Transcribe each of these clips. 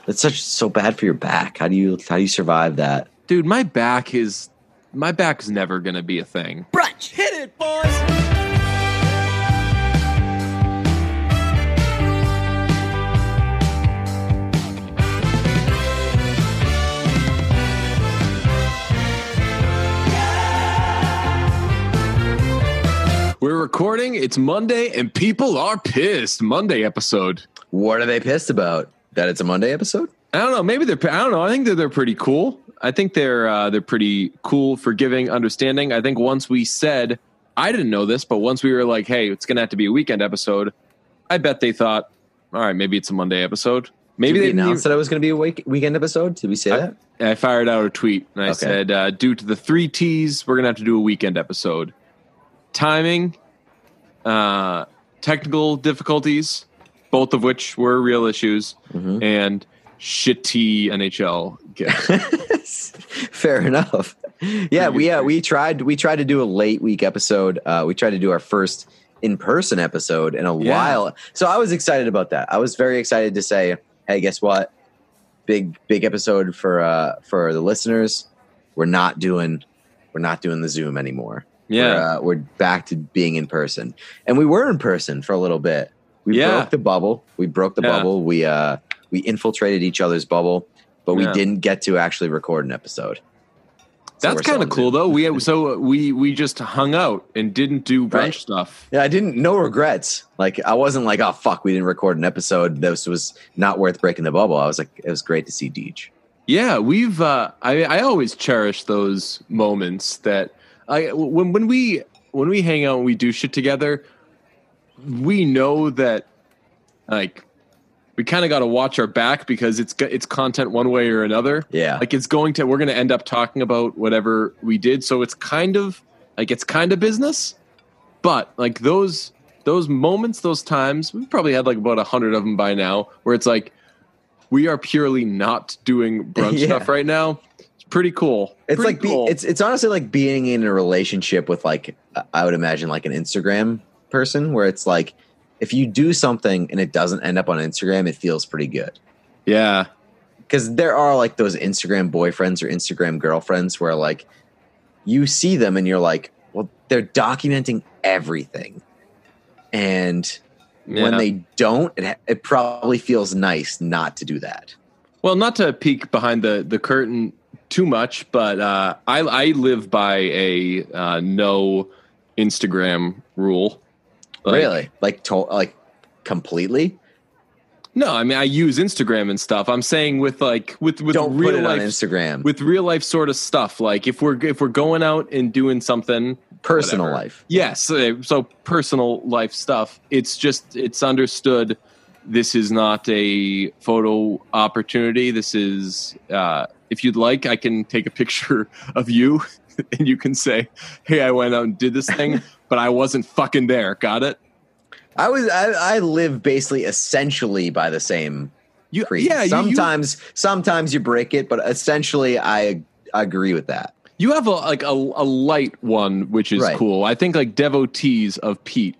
That's so bad for your back. How do you survive that? Dude, my back is never going to be a thing. Brunch. Hit it, boys. We're recording. It's Monday, and people are pissed. Monday episode. What are they pissed about? That it's a Monday episode? I don't know. Maybe I don't know. I think they're pretty cool. I think they're pretty cool, forgiving, understanding. I think once we said, I didn't know this, but once we were like, hey, it's going to have to be a weekend episode, I bet they thought, all right, maybe it's a Monday episode. Maybe they announced that it was going to be a weekend episode. Did we say that? I fired out a tweet, and I said, due to the 3 T's, we're going to have to do a weekend episode. Timing, technical difficulties, both of which were real issues, and shitty NHL guests. Fair enough. Yeah, we tried to do a late week episode. We tried to do our first in-person episode in a while. So I was excited about that. I was very excited to say, hey, guess what? Big episode for the listeners. We're not doing the Zoom anymore. Yeah, we're back to being in person, and we were in person for a little bit. We broke the bubble. Bubble. We infiltrated each other's bubble, but we didn't get to actually record an episode. So that's kind of cool, though. We just hung out and didn't do brunch stuff. Yeah, no regrets. Like, I wasn't like, oh fuck, we didn't record an episode. This was not worth breaking the bubble. I was like, it was great to see Deej. Yeah, we've. I always cherish those moments that. When we hang out and we do shit together, we know that like we kind of got to watch our back because it's content one way or another. Yeah, like we're going to end up talking about whatever we did, so it's kind of business. But like those moments, those times, we've probably had like about 100 of them by now, where it's like we are purely not doing brunch stuff right now. Pretty cool. It's pretty cool. It's honestly like being in a relationship with like, I would imagine like an Instagram person, where it's like, if you do something and it doesn't end up on Instagram, it feels pretty good. Yeah. Because there are like those Instagram boyfriends or Instagram girlfriends where like you see them and you're like, well, they're documenting everything. And when they don't, it probably feels nice not to do that. Well, not to peek behind the curtain too much, but I live by a no Instagram rule. Really? Like completely? No, I mean I use Instagram and stuff. I'm saying with don't real put it life, on Instagram. With real life sort of stuff. Like if we're going out and doing something personal life. Yes, so personal life stuff. It's understood. This is not a photo opportunity. This is, if you'd like, I can take a picture of you and you can say, hey, I went out and did this thing, but I wasn't fucking there. Got it? I live basically essentially by the same creed. Yeah, sometimes you break it, but essentially I agree with that. You have a light one, which is cool. I think like devotees of Pete,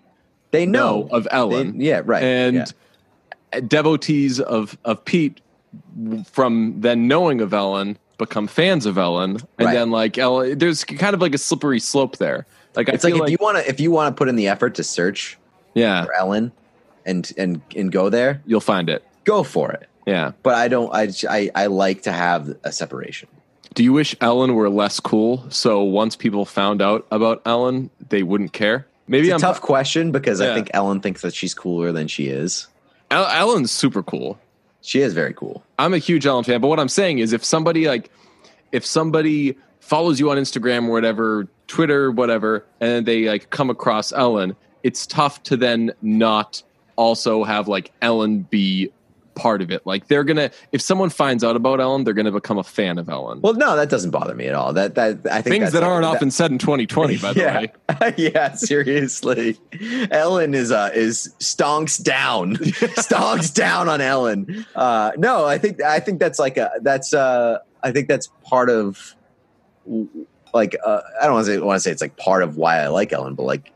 they know of Ellen. And devotees of Pete from then knowing of Ellen become fans of Ellen, and then like Ellen, there's kind of like a slippery slope there. Like it's like if you want to put in the effort to search for Ellen and go there, you'll find it. Go for it. Yeah, but I like to have a separation. Do you wish Ellen were less cool, so once people found out about Ellen, they wouldn't care? Maybe it's a tough question because I think Ellen thinks that she's cooler than she is. Ellen's super cool. She is very cool. I'm a huge Ellen fan, but what I'm saying is if somebody follows you on Instagram or whatever, Twitter, whatever, and they like come across Ellen, it's tough to then not also have like Ellen be part of it. Like if someone finds out about Ellen, they're gonna become a fan of Ellen. Well, no, that doesn't bother me at all. That I think things that aren't often said in 2020, by the way. Yeah, seriously. Ellen is stonks down on Ellen. No, I think that's like I think that's part of like I don't want to say it's like part of why I like Ellen, but like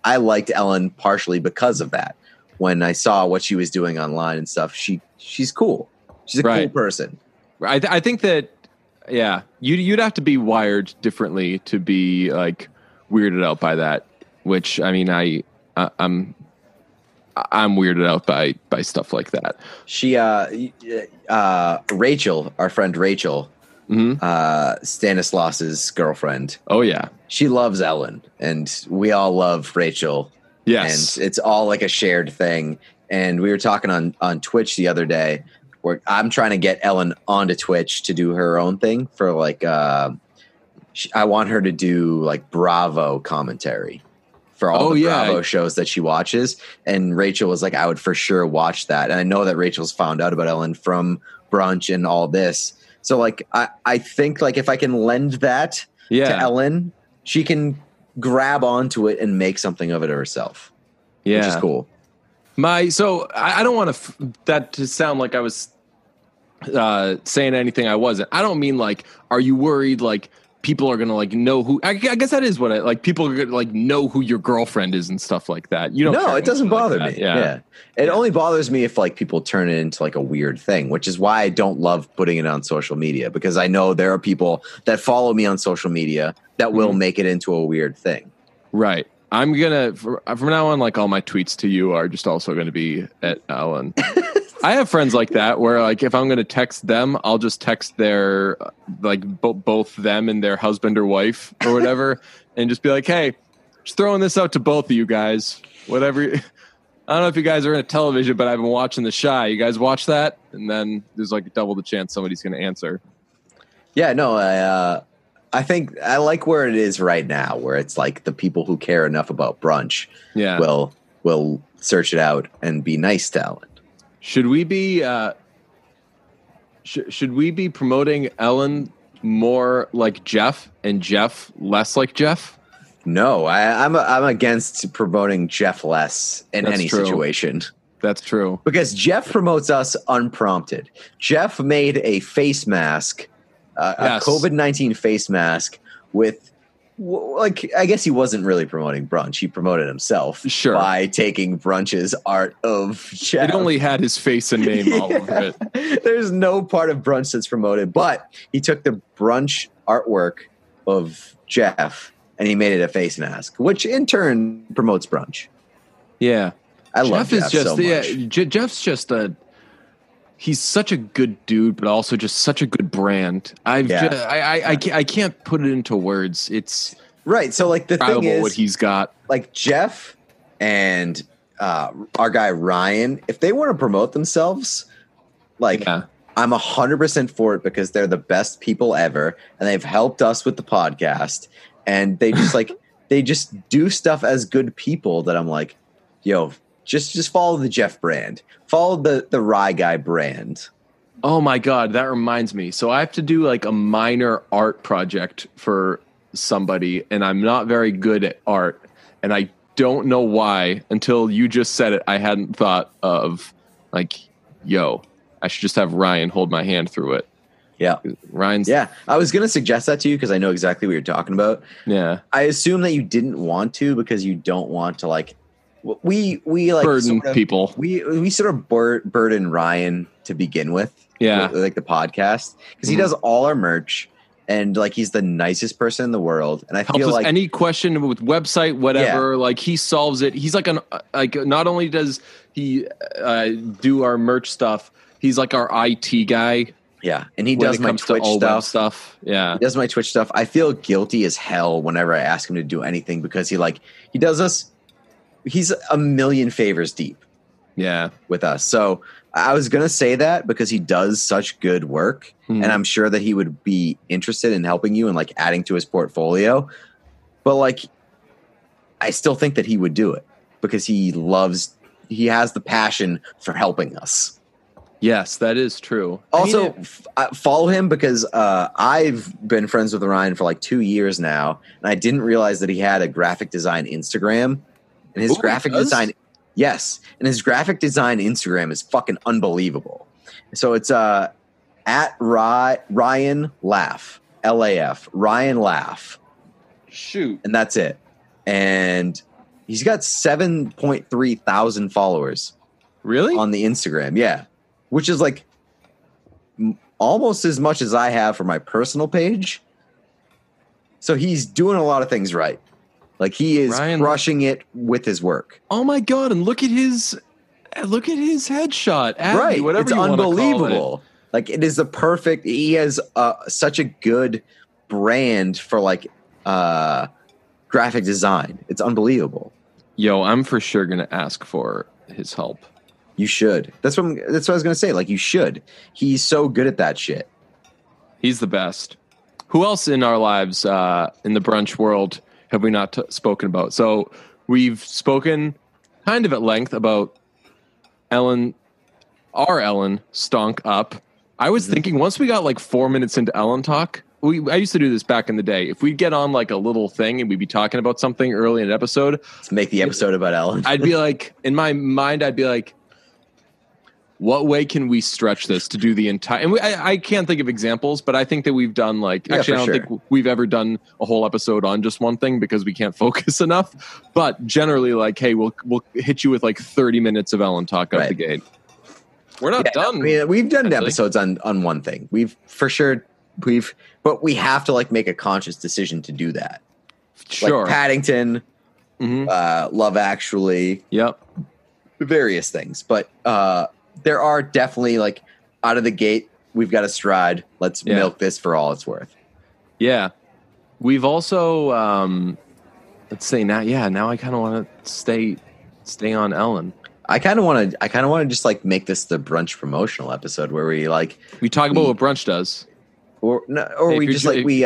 I liked Ellen partially because of that. When I saw what she was doing online and stuff, she's cool. She's a cool person. I think that, yeah, you'd have to be wired differently to be like weirded out by that. Which, I mean, I'm weirded out by stuff like that. She, Rachel, our friend Rachel, Stanislas's girlfriend. Oh yeah, she loves Ellen, and we all love Rachel. Yes, and it's all like a shared thing. And we were talking on Twitch the other day, where I'm trying to get Ellen onto Twitch to do her own thing for like. I want her to do like Bravo commentary for all the Bravo shows that she watches. And Rachel was like, I would for sure watch that. And I know that Rachel's found out about Ellen from Brunch and all this. So like, I think like if I can lend that to Ellen, she can grab onto it and make something of it herself. Yeah. Which is cool. So I don't want that to sound like I was saying anything I wasn't. I don't mean like, are you worried like people are going to like know who, I guess that is what people are going to like know who your girlfriend is and stuff like that. You don't. No, it doesn't bother me. Yeah. It only bothers me if like people turn it into like a weird thing, which is why I don't love putting it on social media, because I know there are people that follow me on social media that will make it into a weird thing. Right. I'm going to, from now on, like all my tweets to you are just also going to be at Ellen. I have friends like that where like if I'm going to text them, I'll just text their like both them and their husband or wife or whatever and just be like, hey, just throwing this out to both of you guys. Whatever. I don't know if you guys are in a television, but I've been watching The Chi. You guys watch that? And then there's like double the chance somebody's going to answer. Yeah, no, I think I like where it is right now, where it's like the people who care enough about Brunch will search it out and be nice to Ellen. Should we be promoting Ellen more like Jeff and Jeff less like Jeff? No, I'm against promoting Jeff less in any situation. That's true. Because Jeff promotes us unprompted. Jeff made a face mask, a COVID-19 face mask with, like, I guess he wasn't really promoting Brunch. He promoted himself by taking Brunch's art of Jeff. It only had his face and name all over it. There's no part of Brunch that's promoted, but he took the Brunch artwork of Jeff and he made it a face mask, which in turn promotes Brunch. Yeah. I love Jeff so much. Yeah, Jeff's just he's such a good dude, but also just such a good brand. I can't put it into words. It's right. So like the thing is, what he's got, like Jeff and our guy Ryan, if they want to promote themselves, like I'm 100% for it, because they're the best people ever, and they've helped us with the podcast, and they just like they just do stuff as good people that I'm like, yo, just follow the Jeff brand. Follow the Rye Guy brand. Oh my God, that reminds me. So I have to do like a minor art project for somebody, and I'm not very good at art. And I don't know why, until you just said it, I hadn't thought of like, yo, I should just have Ryan hold my hand through it. Yeah. Ryan's. Yeah. I was going to suggest that to you because I know exactly what you're talking about. Yeah. I assume that you didn't want to because you don't want to like, we like burden people. We sort of burden Ryan to begin with. Yeah. With, like the podcast, because he does all our merch, and like he's the nicest person in the world. And I feel like any question with website, whatever, like he solves it. He's like not only does he do our merch stuff, he's like our IT guy. Yeah, and he does my Twitch stuff. Yeah, he does my Twitch stuff. I feel guilty as hell whenever I ask him to do anything, because he does us. He's a million favors deep. Yeah, with us. So I was going to say that because he does such good work, and I'm sure that he would be interested in helping you and like adding to his portfolio. But like, I still think that he would do it because he has the passion for helping us. Yes, that is true. Also, follow him because I've been friends with Ryan for like 2 years now, and I didn't realize that he had a graphic design Instagram. And his graphic design, yes, and his graphic design Instagram is fucking unbelievable. So it's at Ryan Laugh, LAF, Ryan Laugh. Shoot, and that's it. And he's got 7.3 thousand followers. Really? On the Instagram, yeah. Which is like almost as much as I have for my personal page. So he's doing a lot of things right. Like he is crushing it with his work. Oh my God. And look at his headshot. Abby, right. Whatever it's you unbelievable. Like it is the perfect, he has such a good brand for like graphic design. It's unbelievable. Yo, I'm for sure going to ask for his help. You should. That's what I was going to say. Like you should. He's so good at that shit. He's the best. Who else in our lives, in the brunch world, have we not spoken about? So we've spoken kind of at length about Ellen, our Ellen, stunk up. I was thinking once we got like 4 minutes into Ellen talk, I used to do this back in the day. If we'd get on like a little thing and we'd be talking about something early in an episode. Let's make the episode about Ellen. I'd be like, in my mind, I'd be like, what way can we stretch this to do the entire... And I can't think of examples, but I think that we've done like... Actually, I don't think we've ever done a whole episode on just one thing because we can't focus enough. But generally like, hey, we'll hit you with like 30 minutes of Ellen talk out the gate. We're not done. We've done episodes on one thing. But we have to like make a conscious decision to do that. Sure. Like Paddington, Love Actually. Yep. Various things. But there are definitely like out of the gate, we've got a stride. Let's milk this for all it's worth. Yeah. We've also, let's say now I kind of want to stay on Ellen. I kind of want to just like make this the brunch promotional episode where we talk about what brunch does. Or we just like we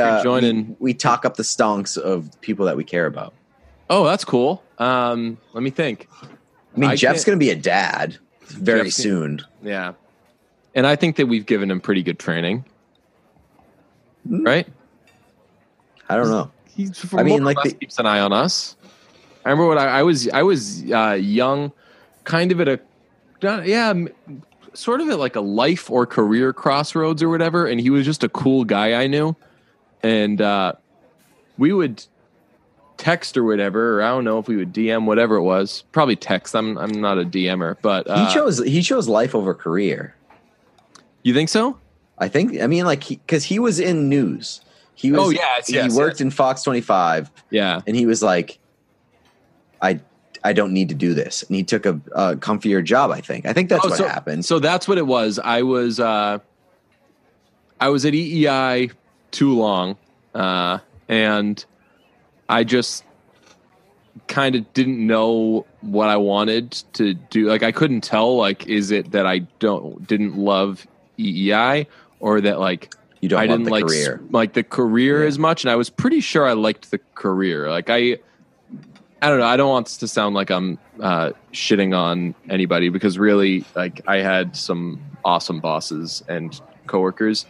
talk up the stonks of people that we care about. Oh, that's cool. Let me think. I mean, Jeff's going to be a dad very soon. Yeah. And I think that we've given him pretty good training. Right? I don't know. Keeps an eye on us. I remember when I was young, kind of at sort of at like a life or career crossroads or whatever, and he was just a cool guy I knew. And we would text or whatever, or I don't know if we would DM, whatever it was. Probably text. I'm not a DMer, but he chose life over career. You think so? I mean, like, because he was in news. He was. He worked in Fox 25. Yeah, and he was like, I don't need to do this, and he took a comfier job. I think that's what happened. So that's what it was. I was at EEI too long, and I just kind of didn't know what I wanted to do. Like I couldn't tell. Like, is it that I didn't love EEI, or that like I didn't like the career as much? And I was pretty sure I liked the career. Like I don't know. I don't want this to sound like I'm shitting on anybody, because really, like, I had some awesome bosses and coworkers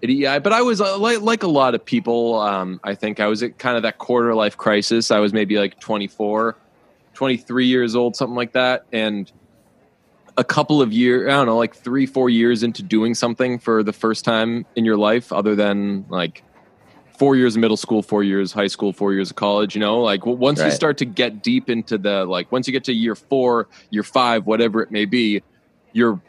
at EI. But I was like a lot of people. I think I was at kind of that quarter life crisis. I was maybe like 24, 23 years old, something like that. And a couple of years, I don't know, like 3-4 years into doing something for the first time in your life, other than like 4 years of middle school, 4 years high school, 4 years of college, you know, like once you start to get deep into once you get to year 4, year 5, whatever it may be, your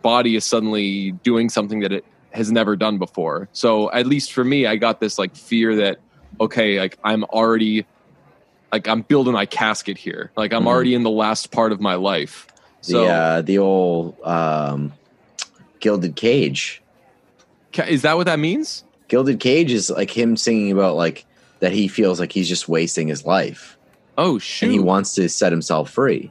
body is suddenly doing something that it has never done before. So at least for me, I got this like fear that, okay, like I'm already, like I'm building my casket here. Like I'm already in the last part of my life. So the old Gilded Cage. Is that what that means? Gilded Cage is like him singing about like that he feels like he's just wasting his life. Oh shoot! And he wants to set himself free.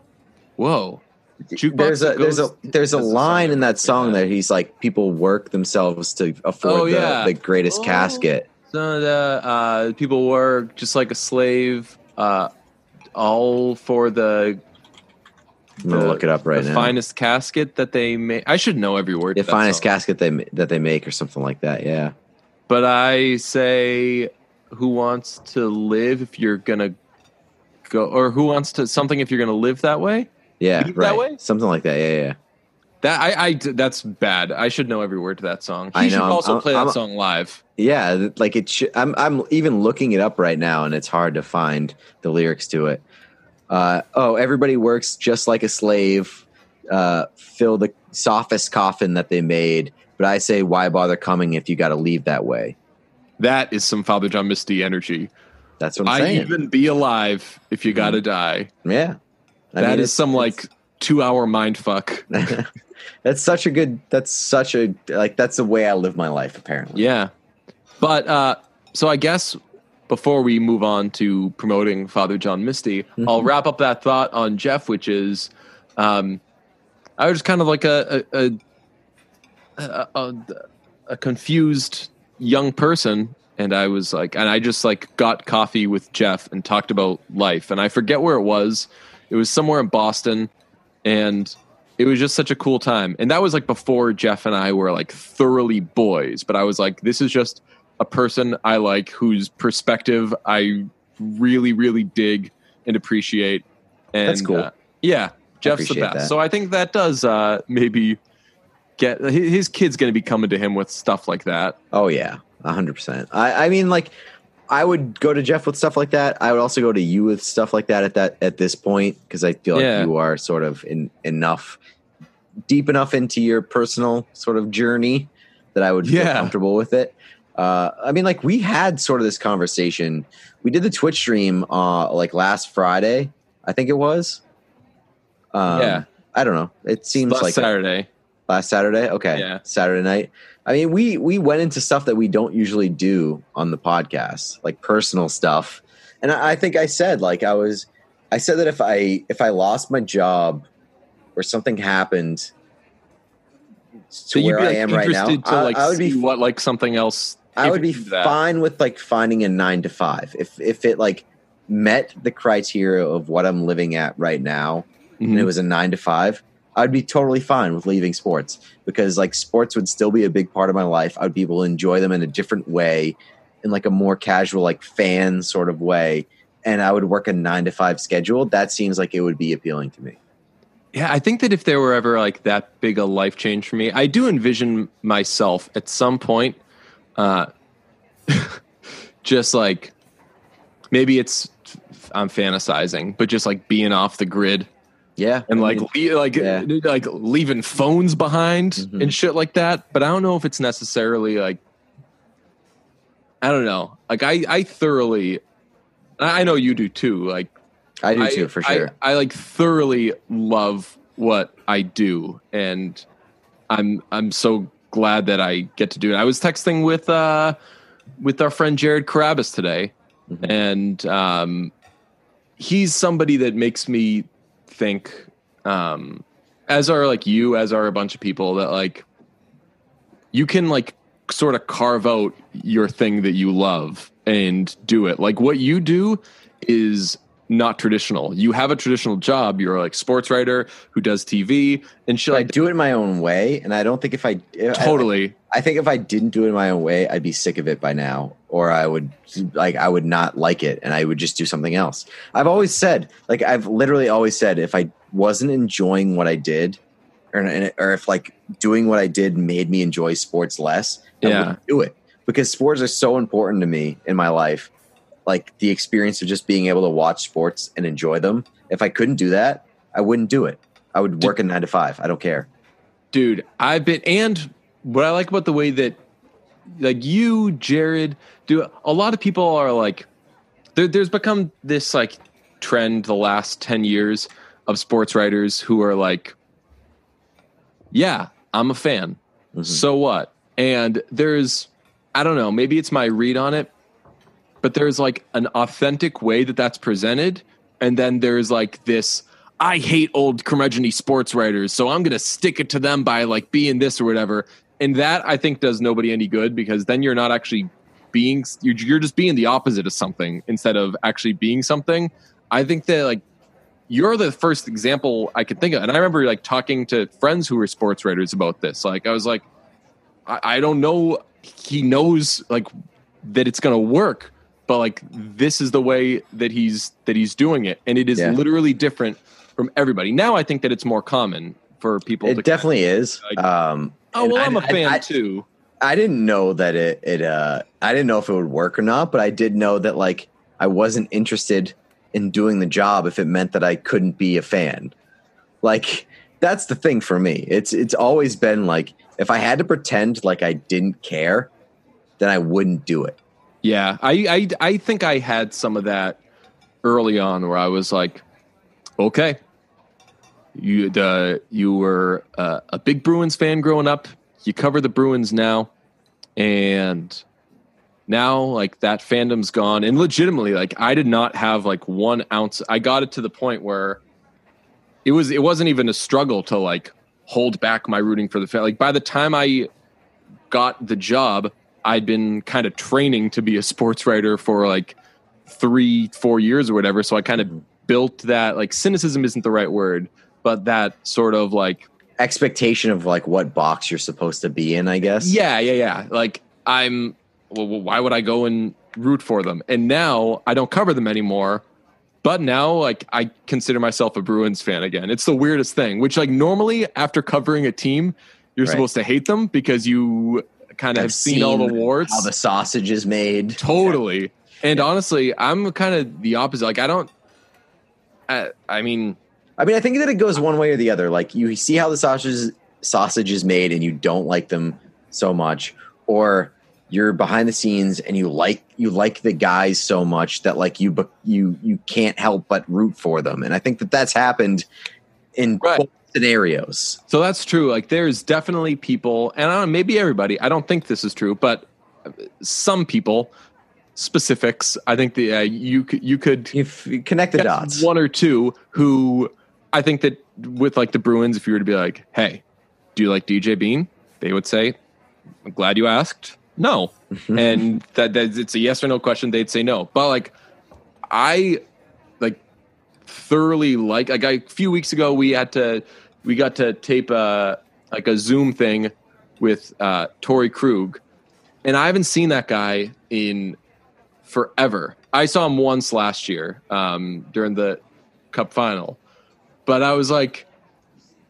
Whoa! There's a line in that song that he's like, people work themselves to afford the greatest casket. So the people work just like a slave, all for the. I'm gonna look it up right now. The finest casket that they make. I should know every word. The finest casket that they make, or something like that. Yeah. But I say, who wants to live if you're gonna go, or who wants to something if you're gonna live that way? Yeah, live that way, something like that. Yeah. That that's bad. I should know every word to that song. I know. Should also play that song live. Yeah, like it. I'm even looking it up right now, and it's hard to find the lyrics to it. Everybody works just like a slave. Fill the softest coffin that they made. but I say, why bother coming if you got to leave that way? That is some Father John Misty energy. That's what I'm saying. I even be alive if you got to die. Yeah. That is some like 2-hour mind fuck. That's the way I live my life, apparently. Yeah. But so I guess before we move on to promoting Father John Misty, I'll wrap up that thought on Jeff, which is I was kind of like a confused young person, and I just like got coffee with Jeff and talked about life, and I forget where it was. It was somewhere in Boston, and it was just such a cool time. And that was like before Jeff and I were like thoroughly boys, but I was like, this is just a person I like whose perspective I really, really dig and appreciate. And that's cool. Yeah, Jeff's the best. That. So I think that does maybe get his kid's going to be coming to him with stuff like that. Oh yeah, 100%. I mean, like, I would go to Jeff with stuff like that. I would also go to you with stuff like that at this point, because I feel like you are sort of deep enough into your personal sort of journey that I would feel comfortable with it. I mean, like, we had sort of this conversation. We did the Twitch stream like last Friday, I think it was. I don't know. It seems like Saturday. Last Saturday? Okay. Yeah. Saturday night. I mean, we went into stuff that we don't usually do on the podcast, like personal stuff. And I think I said, like, I said that if I lost my job or something happened to where I am right now, I would be something else. I would be fine with like finding a 9-to-5 if it like met the criteria of what I'm living at right now, and it was a 9-to-5. I'd be totally fine with leaving sports, because like sports would still be a big part of my life. I'd be able to enjoy them in a different way, in like a more casual, like fan sort of way. And I would work a 9-to-5 schedule. That seems like it would be appealing to me. Yeah. I think that if there were ever like that big a life change for me, I do envision myself at some point, just like, maybe I'm fantasizing, but just like being off the grid. Yeah, and like leaving phones behind and shit like that. But I don't know if it's necessarily like, I don't know. Like I thoroughly, I know you do too. Like I do too, for sure. I like thoroughly love what I do, and I'm so glad that I get to do it. I was texting with our friend Jared Carabas today, and he's somebody that makes me think, as are like you, as are a bunch of people, that like you can like sort of carve out your thing that you love and do it. Like what you do is not traditional. You have a traditional job. You're like sports writer who does TV and shit. I do it in my own way, and I don't think I think if I didn't do it in my own way, I'd be sick of it by now, or I would not like it, and I would just do something else. I've literally always said, if I wasn't enjoying what I did, or if like doing what I did made me enjoy sports less, I wouldn't do it, because sports are so important to me in my life. Like the experience of just being able to watch sports and enjoy them. If I couldn't do that, I wouldn't do it. I would work a 9-to-5. I don't care. Dude, and what I like about the way that like you, Jared, do, a lot of people are like, there's become this like trend the last 10 years of sports writers who are like, yeah, I'm a fan. So what? And there's, I don't know, maybe it's my read on it, but there's like an authentic way that that's presented. And then there's like this, I hate old curmudgeon-y sports writers, so I'm going to stick it to them by like being this or whatever. And that I think does nobody any good, because then you're not actually you're just being the opposite of something instead of actually being something. I think that like you're the first example I could think of. And I remember like talking to friends who were sports writers about this. Like I was like, I don't know. He knows like that it's going to work, but like this is the way that he's doing it, and it is literally different from everybody. Now I think that it's more common for people. It definitely is. I'm a fan too. I didn't know that I didn't know if it would work or not, but I did know that like I wasn't interested in doing the job if it meant that I couldn't be a fan. Like that's the thing for me. It's always been like, If I had to pretend like I didn't care, then I wouldn't do it. Yeah, I think I had some of that early on where I was like, okay, you were a big Bruins fan growing up. You cover the Bruins now, and now like that fandom's gone. And legitimately, like I did not have like 1 ounce. I got it to the point where it wasn't even a struggle to like hold back my rooting for the fan. Like by the time I got the job, I'd been kind of training to be a sports writer for like 3-4 years or whatever. So I kind of built that, like cynicism isn't the right word, but that sort of like expectation of like what box you're supposed to be in, I guess. Yeah. Like why would I go and root for them? And now I don't cover them anymore. But now, like, I consider myself a Bruins fan again. It's the weirdest thing, which, like, normally after covering a team, you're supposed to hate them because you kind of have seen all the warts. How the sausage is made. Totally. Yeah. And honestly, I'm kind of the opposite. Like, I mean, I think that it goes one way or the other. Like, you see how the sausage is made and you don't like them so much, or you're behind the scenes and you like the guys so much that like you can't help but root for them. And I think that that's happened in both scenarios. So that's true. Like there's definitely people, and I don't know, maybe everybody, I don't think this is true, but some people, specifics, I think you could connect the dots. 1 or 2 who I think that with like the Bruins, if you were to be like, hey, do you like DJ Bean? They would say, I'm glad you asked. No. And that it's a yes or no question. They'd say no. But like, I like thoroughly like a few weeks ago, we got to tape a Zoom thing with Torrey Krug, and I haven't seen that guy in forever. I saw him once last year during the Cup final, but I was like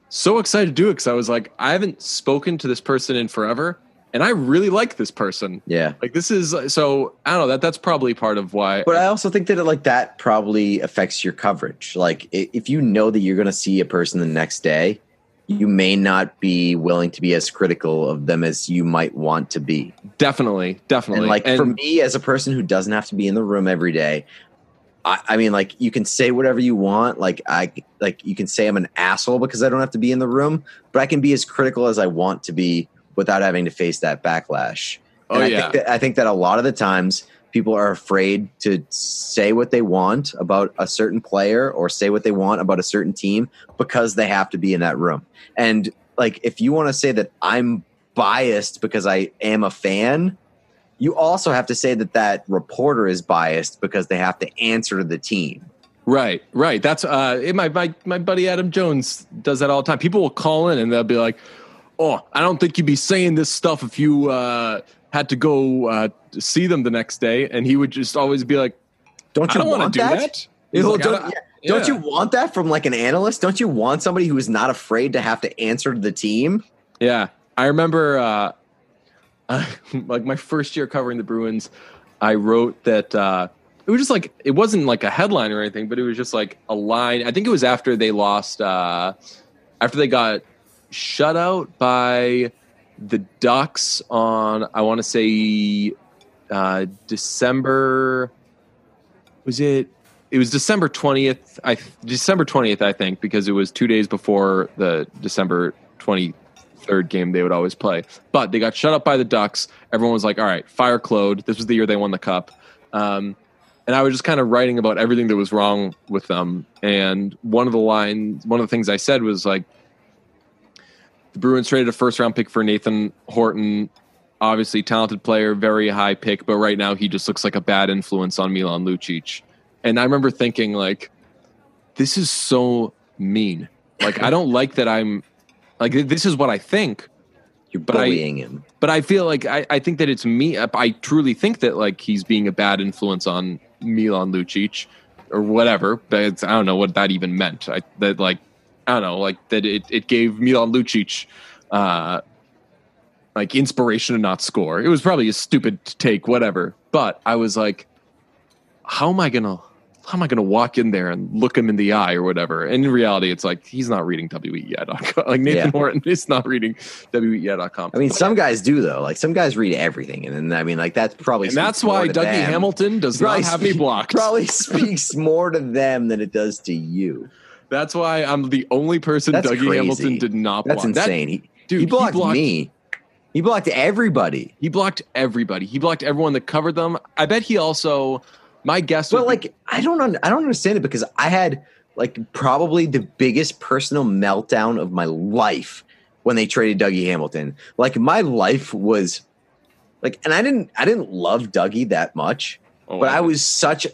so excited to do it because I was like, I haven't spoken to this person in forever. And I really like this person. Yeah. Like this is, so I don't know, that's probably part of why. But I also think that that probably affects your coverage. Like if you know that you're going to see a person the next day, you may not be willing to be as critical of them as you might want to be. Definitely. And for me, as a person who doesn't have to be in the room every day, I mean, like you can say whatever you want. Like you can say I'm an asshole because I don't have to be in the room, but I can be as critical as I want to be without having to face that backlash. I think that a lot of the times people are afraid to say what they want about a certain player or say what they want about a certain team because they have to be in that room. And like, if you want to say that I'm biased because I am a fan, you also have to say that reporter is biased because they have to answer to the team. Right. That's my buddy Adam Jones does that all the time. People will call in and they'll be like, oh, I don't think you'd be saying this stuff if you had to go see them the next day. And he would just always be like, don't you want to do that? Don't you want that from like an analyst? Don't you want somebody who is not afraid to have to answer to the team? Yeah. I remember like my first year covering the Bruins, I wrote that it was just like, it wasn't like a headline or anything, but it was just like a line. I think it was after they lost, after they got shut out by the Ducks on, I want to say December, it was December 20th, I think, because it was 2 days before the December 23rd game they would always play. But they got shut up by the Ducks. Everyone was like, all right, fire Claude. This was the year they won the Cup. And I was just kind of writing about everything that was wrong with them. And one of the things I said was like, the Bruins traded a first-round pick for Nathan Horton, obviously talented player, very high pick, but right now he just looks like a bad influence on Milan Lucic. And I remember thinking, like, this is so mean. Like, I don't like that I'm – like, this is what I think. You're bullying him. But I feel like I think that it's me. I truly think that, like, he's being a bad influence on Milan Lucic or whatever. But I don't know what that even meant. I don't know, like that it gave Milan Lucic like inspiration to not score. It was probably a stupid take, whatever. But I was like, how am I going to how am I going to walk in there and look him in the eye or whatever? And in reality, it's like, he's not reading WEEI.com. Like Nathan Horton is not reading WEEI.com. I mean, some guys do though. Like some guys read everything. And then, I mean, like that's probably, and that's why Dougie Hamilton does not have me blocked. Probably speaks more to them than it does to you. That's why I'm the only person Dougie Hamilton did not block. That's insane. He blocked me. He blocked everybody. He blocked everybody. He blocked everyone that covered them. I bet he also, my guess was, like, I don't understand it, because I had like probably the biggest personal meltdown of my life when they traded Dougie Hamilton. Like my life was like, and I didn't love Dougie that much, but I was such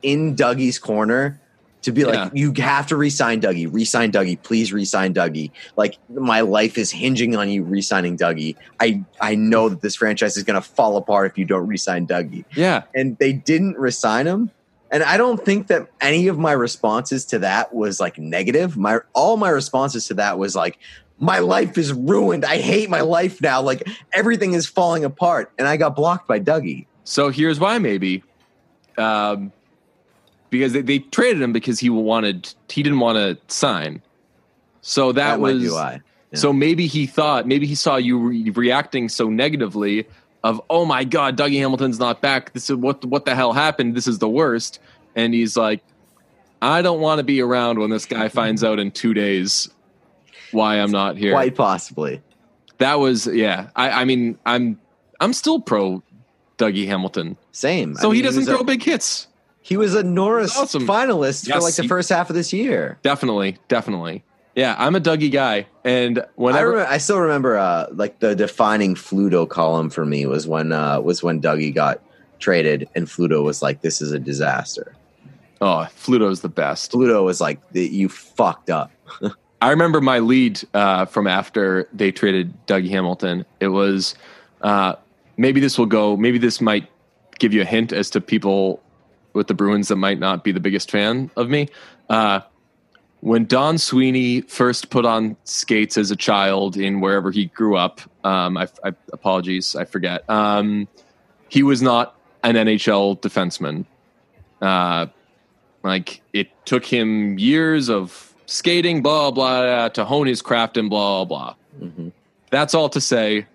in Dougie's corner to be like, you have to re-sign Dougie, please re-sign Dougie. Like my life is hinging on you re-signing Dougie. I know that this franchise is going to fall apart if you don't re-sign Dougie. Yeah. And they didn't re-sign him. And I don't think that any of my responses to that was like negative. All my responses to that was like, my life is ruined. I hate my life now. Like everything is falling apart. And I got blocked by Dougie. So here's why maybe. Because they traded him because he didn't want to sign. So that was might be why. Yeah. So maybe he saw you reacting so negatively of, oh my God, Dougie Hamilton's not back. This is what the hell happened. This is the worst. And he's like, I don't want to be around when this guy finds out in 2 days why I'm not here. Quite possibly. That was, I mean, I'm still pro Dougie Hamilton. Same. So he doesn't throw big hits. He was a Norris finalist for like the first half of this year. Definitely. Yeah, I'm a Dougie guy. And whenever I still remember like the defining Fluto column for me was when Dougie got traded and Fluto was like, this is a disaster. Oh, Fluto's the best. Fluto was like, you fucked up. I remember my lead from after they traded Dougie Hamilton. It was maybe this might give you a hint as to people with the Bruins that might not be the biggest fan of me. When Don Sweeney first put on skates as a child in wherever he grew up, I apologies, I forget. He was not an NHL defenseman. Like it took him years of skating, blah, blah, to hone his craft and blah, blah. Mm-hmm. That's all to say.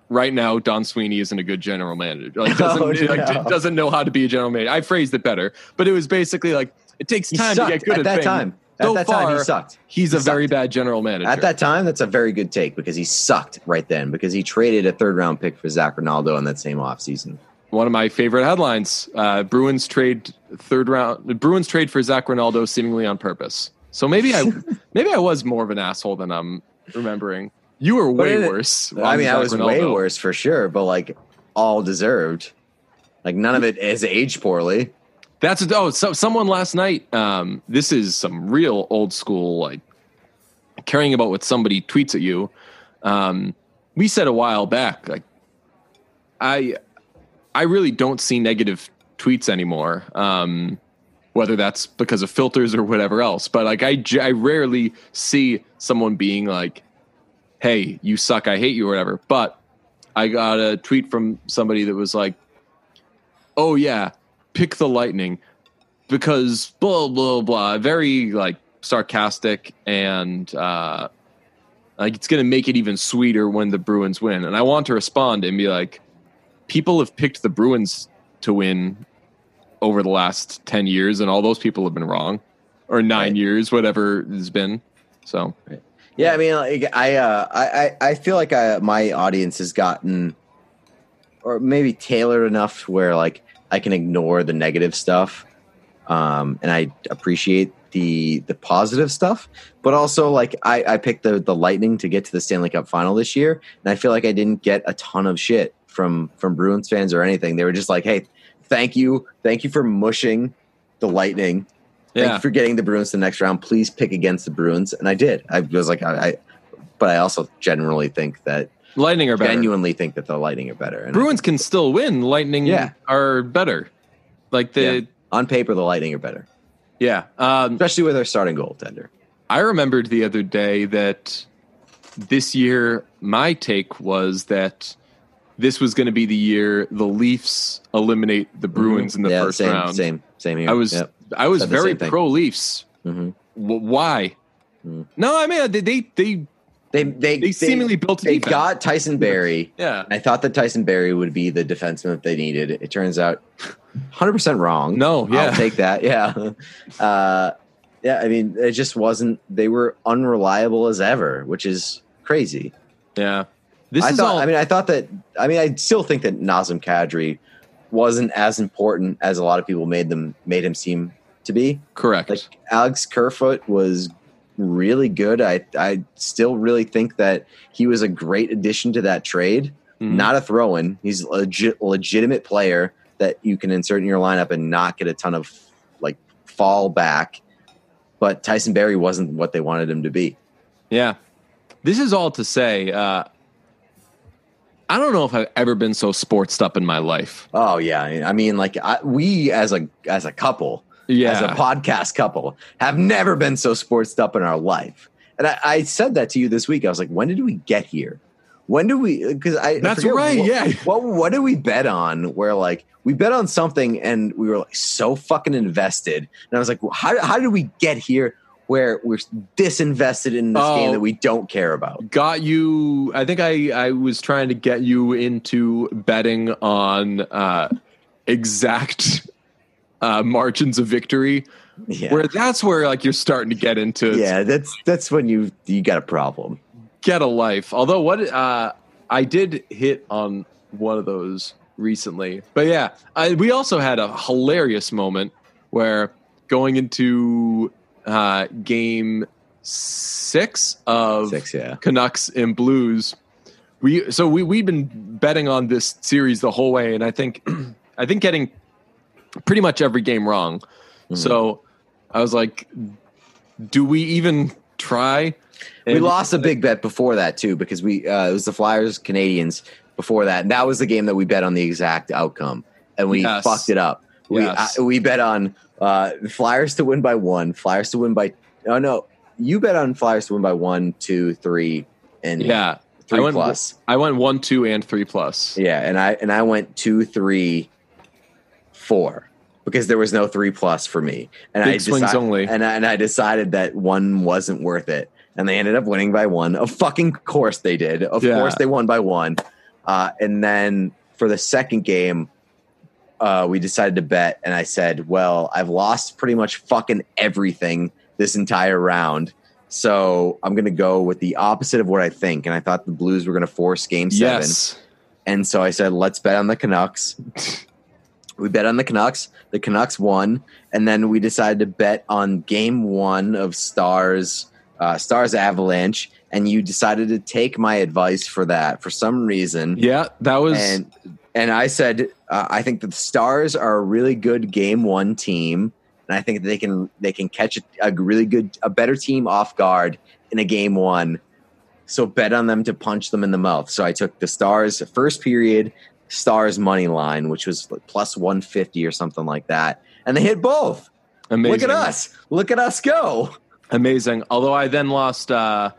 Right now, Don Sweeney isn't a good general manager. Like, doesn't know how to be a general manager. I phrased it better, but it was basically like it takes time to get good at that time. At that time, he sucked. He's a very bad general manager. At that time, that's a very good take because he sucked right then because he traded a third-round pick for Zach Ronaldo in that same offseason. One of my favorite headlines: Bruins trade for Zach Ronaldo seemingly on purpose. So maybe I was more of an asshole than I'm remembering. You were way worse. I mean, I was way worse for sure, but like all deserved. Like none of it has aged poorly. So someone last night. This is some real old school, like caring about what somebody tweets at you. We said a while back, like I really don't see negative tweets anymore. Whether that's because of filters or whatever else, but like I rarely see someone being like, hey, you suck, I hate you, or whatever. But I got a tweet from somebody that was like, oh yeah, pick the Lightning because blah, blah, blah. Very like sarcastic and like it's going to make it even sweeter when the Bruins win. And I want to respond and be like, people have picked the Bruins to win over the last 10 years and all those people have been wrong, or 9 years, whatever it's been. So, right. Yeah, I mean, like, I feel like my audience has gotten, or maybe tailored enough where like I can ignore the negative stuff, and I appreciate the positive stuff. But also, like I picked the Lightning to get to the Stanley Cup Final this year, and I feel like I didn't get a ton of shit from Bruins fans or anything. They were just like, "Hey, thank you for mushing the Lightning." Thank you for getting the Bruins to the next round. Please pick against the Bruins. And I did. I was like, but I also generally think that Lightning are better. Genuinely think that the Lightning are better. And Bruins can still win. Lightning are better. Like on paper, the Lightning are better. Yeah. Especially with their starting goaltender. I remembered the other day that this year, my take was that this was going to be the year the Leafs eliminate the Bruins in the first round. Same here. I was very pro Leafs. Why? No, I mean they seemingly built a defense. They got Tyson Barrie. Yeah, I thought that Tyson Barrie would be the defenseman that they needed. It turns out 100% wrong. No, yeah, I'll take that. Yeah, yeah. I mean, it just wasn't. They were unreliable as ever, which is crazy. Yeah, I still think that Nazem Kadri wasn't as important as a lot of people made him seem to be. Correct. Like Alex Kerfoot was really good. I still really think that he was a great addition to that trade. Not a throw-in. He's a legitimate player that you can insert in your lineup and not get a ton of like fall back. But Tyson Barrie wasn't what they wanted him to be. Yeah. This is all to say, I don't know if I've ever been so sportsed up in my life. Oh yeah. I mean, like we as a couple, as a podcast couple, have never been so sportsed up in our life. And I said that to you this week. I was like, when did we get here? When do we? Because that's right. Yeah. What did we bet on? Where like we bet on something and we were like so fucking invested. And I was like, well, how did we get here? Where we're disinvested in this game that we don't care about. Got you. I think I was trying to get you into betting on exact margins of victory. Yeah. Where like you're starting to get into. Yeah, that's when you got a problem. Get a life. Although I did hit on one of those recently. But yeah, we also had a hilarious moment where going into game 6 of Canucks and Blues. We've been betting on this series the whole way, and I think getting pretty much every game wrong. So I was like, do we even try? And we lost a big bet before that too, because it was the Flyers Canadians before that. And that was the game that we bet on the exact outcome, and we fucked it up. We bet on Flyers to win by 1, Flyers to win by. Oh no, you bet on Flyers to win by 1, 2, 3, and 3 plus. I went 1, 2, and 3 plus. Yeah, and I went 2, 3, 4 because there was no 3 plus for me, and Big swings only. And I decided that 1 wasn't worth it, and they ended up winning by 1. Of fucking course they did. Of course they won by 1, and then for the second game. We decided to bet, and I said, well, I've lost pretty much fucking everything this entire round, so I'm going to go with the opposite of what I think, and I thought the Blues were going to force Game 7. Yes. And so I said, let's bet on the Canucks. We bet on the Canucks. The Canucks won, and then we decided to bet on Game 1 of Stars Avalanche, and you decided to take my advice for that for some reason. Yeah, that was... And I said, I think that the Stars are a really good Game 1 team, and I think that they can catch a better team off guard in a Game 1. So bet on them to punch them in the mouth. So I took the Stars first period, Stars money line, which was like plus 150 or something like that, and they hit both. Amazing! Look at us go! Amazing. Although I then lost, I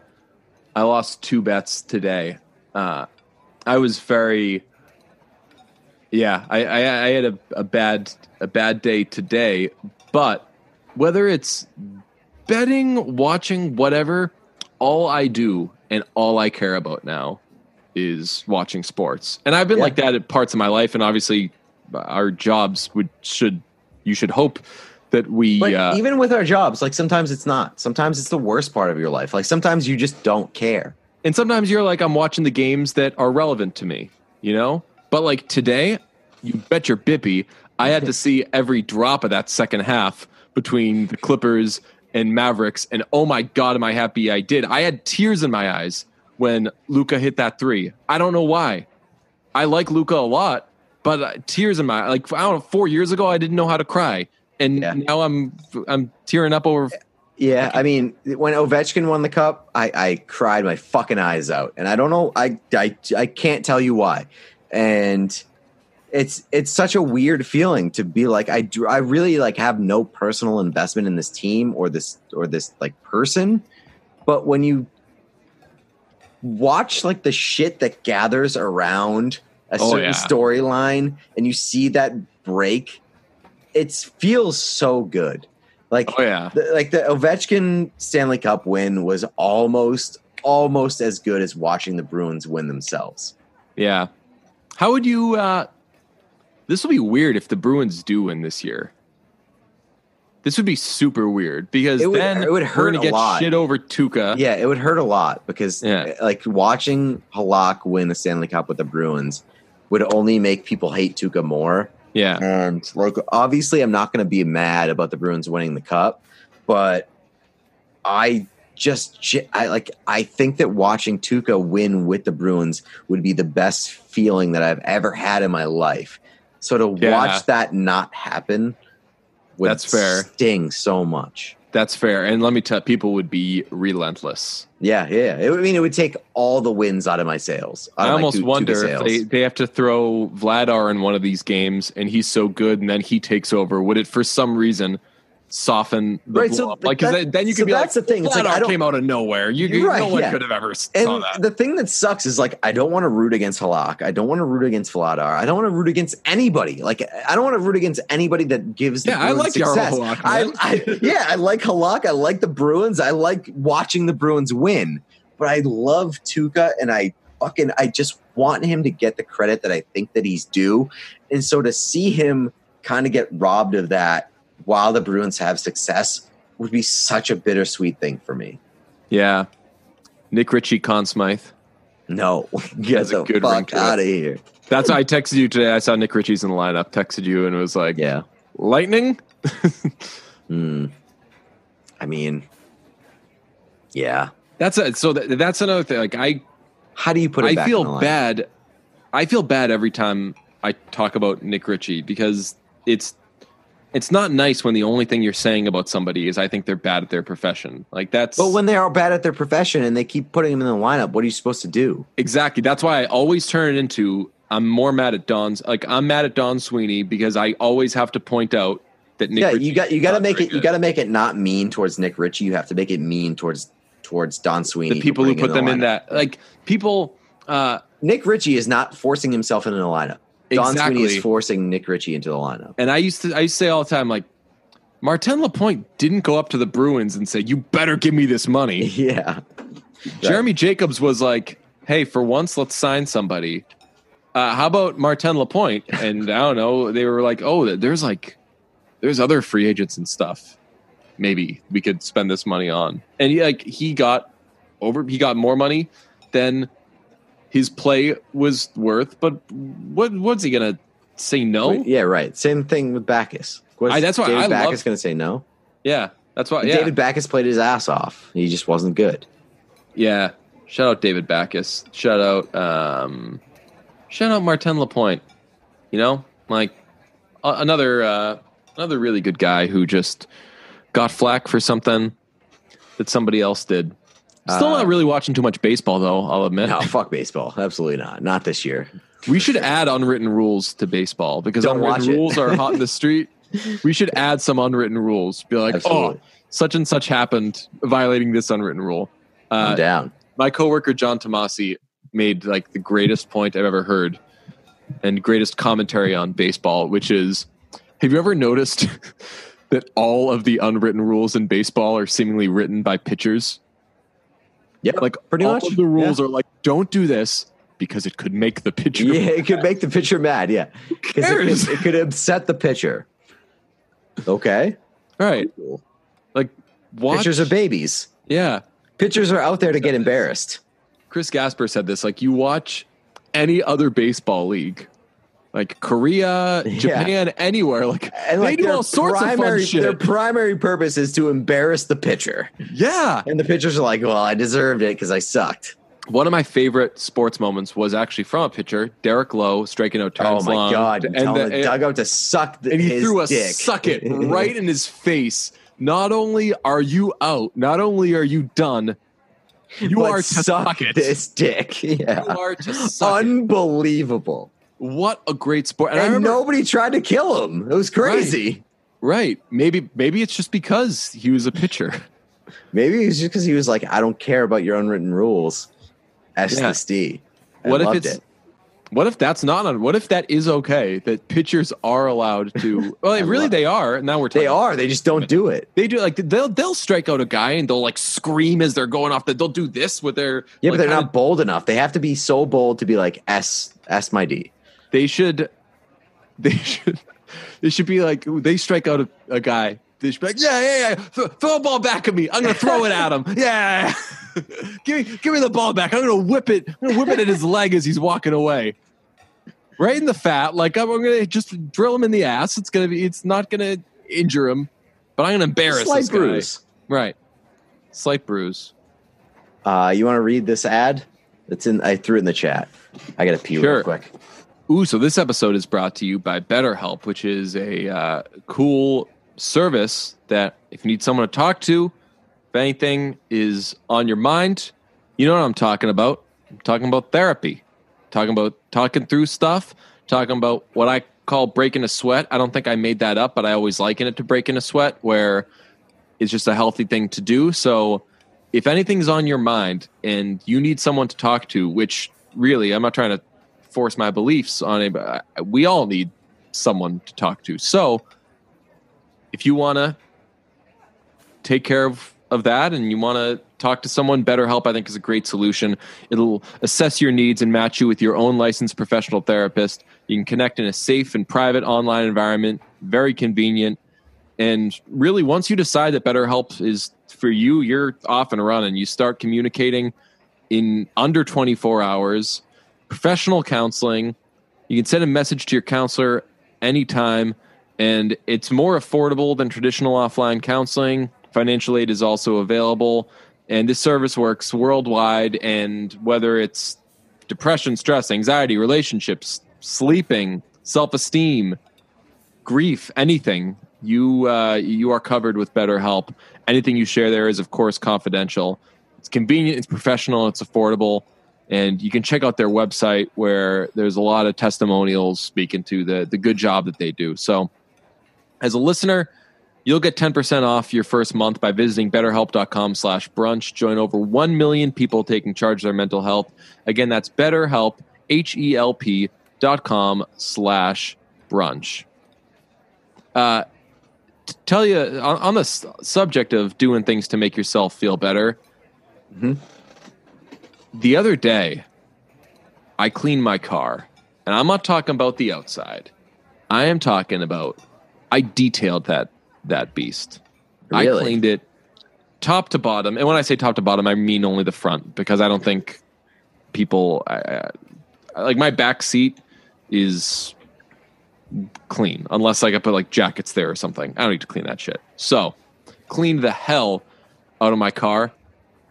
lost 2 bets today. I was very. Yeah, I had a bad day today, but whether it's betting, watching, whatever, all I do and all I care about now is watching sports. And I've been like that at parts of my life, and obviously our jobs you should hope that we but even with our jobs, like sometimes it's not. Sometimes it's the worst part of your life. Like sometimes you just don't care. And sometimes you're like, I'm watching the games that are relevant to me, you know? But like today, you bet your bippy, I had to see every drop of that second half between the Clippers and Mavericks. And oh my God, am I happy I did. I had tears in my eyes when Luka hit that 3. I don't know why. I like Luka a lot, but tears in my, like, I don't know, 4 years ago, I didn't know how to cry. And now I'm tearing up over. Yeah, I mean, when Ovechkin won the cup, I cried my fucking eyes out. And I don't know, I can't tell you why. And it's such a weird feeling to be like, I really like have no personal investment in this team or this like person. But when you watch like the shit that gathers around a certain storyline, and you see that break, it feels so good. Like, the Ovechkin Stanley Cup win was almost as good as watching the Bruins win themselves. Yeah. How would you? This will be weird if the Bruins do win this year. This would be super weird because it would hurt. We're gonna get shit over Tuukka. Yeah, it would hurt a lot because like watching Halak win a Stanley Cup with the Bruins would only make people hate Tuukka more. Yeah, and like obviously, I'm not going to be mad about the Bruins winning the cup, but I think that watching Tuukka win with the Bruins would be the best feeling that I've ever had in my life. So to watch that not happen would sting so much. That's fair. And let me tell you, people would be relentless. Yeah. It would take all the wins out of my sails. I almost wonder if they have to throw Vladar in one of these games and he's so good and then he takes over. Would it, for some reason, soften the blow up? Like, then you could be like, the thing. It's like, came out of nowhere. No one could have ever saw that. The thing that sucks is like, I don't want to root against Halak. I don't want to root against Vladar. I don't want to root against anybody. Like, I don't want to root against anybody that gives the Bruins success. Halak, I like Halak. I like the Bruins. I like watching the Bruins win. But I love Tuukka, and I just want him to get the credit that I think that he's due. And so to see him kind of get robbed of that while the Bruins have success would be such a bittersweet thing for me. Yeah. Nick Ritchie, Conn Smythe. No. Get the fuck out of here. That's why I texted you today. I saw Nick Ritchie's in the lineup, texted you, and it was like, Lightning? I mean, yeah. That's another thing. Like, how do you put it back in the lineup? Bad. I feel bad every time I talk about Nick Ritchie because it's not nice when the only thing you're saying about somebody is I think they're bad at their profession. Like that's. But when they are bad at their profession and they keep putting them in the lineup, what are you supposed to do? Exactly. That's why I always turn it into I'm more mad at Don's. Like I'm mad at Don Sweeney because I always have to point out that Nick. Ritchie you got to make it. You got to make it not mean towards Nick Ritchie. You have to make it mean towards Don Sweeney. The people who put them in that, like people. Nick Ritchie is not forcing himself into the lineup. Don Sweeney is forcing Nick Ritchie into the lineup. And I used to say all the time, like, Martin Lapointe didn't go up to the Bruins and say, you better give me this money. Yeah. Jeremy Jacobs was like, hey, for once, let's sign somebody. How about Martin Lapointe? And I don't know, they were like, oh, there's other free agents and stuff. Maybe we could spend this money on. And he got more money than his play was worth, but what's he gonna say no? Yeah, right. Same thing with Backes. That's why David Backes gonna say no. Yeah, that's why. Yeah. David Backes played his ass off. He just wasn't good. Yeah, shout out David Backes. Shout out Martin Lapointe. You know, like another really good guy who just got flack for something that somebody else did. Still not really watching too much baseball, though, I'll admit. No, fuck baseball. Absolutely not. Not this year. We should add unwritten rules to baseball because unwritten rules are hot in the street. We should add some unwritten rules. Be like, such and such happened violating this unwritten rule. I'm down. My coworker, John Tomasi, made like the greatest point I've ever heard and greatest commentary on baseball, which is, have you ever noticed that all of the unwritten rules in baseball are seemingly written by pitchers? Yeah, like pretty all much. Of the rules are like, don't do this because it could make the pitcher. Yeah, it could make the pitcher mad. Yeah, because it could upset the pitcher. Okay, right. Like pitchers are babies. Yeah, pitchers are out there to get embarrassed. Chris Gasper said this. Like you watch any other baseball league, like Korea, Japan, anywhere. Like they do all sorts of fun shit. Their primary purpose is to embarrass the pitcher. Yeah. And the pitchers are like, well, I deserved it because I sucked. One of my favorite sports moments was actually from a pitcher, Derek Lowe, striking out turns long. Oh, my God. And telling the dugout to suck his dick. And he threw a suck it right in his face. Not only are you out, not only are you done, you are to suck it. This dick. Yeah. You are to suck Unbelievable. What a great sport. And nobody tried to kill him. It was crazy. Right. Maybe it's just because he was a pitcher. Maybe it's just because he was like, I don't care about your unwritten rules. S to D. What if that's not on? What if that is okay? That pitchers are allowed to? Well, really, they are. Now we're talking. They are. They just don't do it. They do like they'll strike out a guy and they'll like scream as they're going off. They'll do this with their but they're not bold enough. They have to be so bold to be like S my D. They should be like they strike out a guy. They should be like, yeah. Throw a ball back at me. I'm gonna throw it at him. Yeah. give me the ball back. I'm gonna whip it. At his leg as he's walking away. Right in the fat. Like I'm gonna just drill him in the ass. It's not gonna injure him, but I'm gonna embarrass this guy. Bruise. Right. Slight bruise. You want to read this ad? I threw it in the chat. I gotta pee real quick. Ooh, so this episode is brought to you by BetterHelp, which is a cool service that if you need someone to talk to, if anything is on your mind, you know what I'm talking about. I'm talking about therapy. Talking about talking through stuff. Talking about what I call breaking a sweat. I don't think I made that up, but I always liken it to breaking a sweat, where it's just a healthy thing to do. So if anything's on your mind and you need someone to talk to, which really, I'm not trying to force my beliefs on it, but we all need someone to talk to. So if you want to take care of that and you want to talk to someone, BetterHelp, I think, is a great solution. It'll assess your needs and match you with your own licensed professional therapist. You can connect in a safe and private online environment, very convenient. And really, once you decide that BetterHelp is for you, you're off and running. You start communicating in under 24 hours, professional counseling. You can send a message to your counselor anytime, and it's more affordable than traditional offline counseling. Financial aid is also available, and this service works worldwide. And whether it's depression, stress, anxiety, relationships, sleeping, self-esteem, grief, anything, you are covered with BetterHelp. Anything you share there is, of course, confidential. It's convenient, it's professional, it's affordable, and you can check out their website where there's a lot of testimonials speaking to the good job that they do. So as a listener, you'll get 10% off your first month by visiting betterhelp.com/brunch. Join over 1 million people taking charge of their mental health. Again, that's BetterHelp, HELP.com/brunch. To tell you on the subject of doing things to make yourself feel better, the other day I cleaned my car, and I'm not talking about the outside. I am talking about I detailed that beast. Really? I cleaned it top to bottom. And when I say top to bottom, I mean only the front, because I don't think people like my back seat is clean unless I put like jackets there or something. I don't need to clean that shit. So cleaned the hell out of my car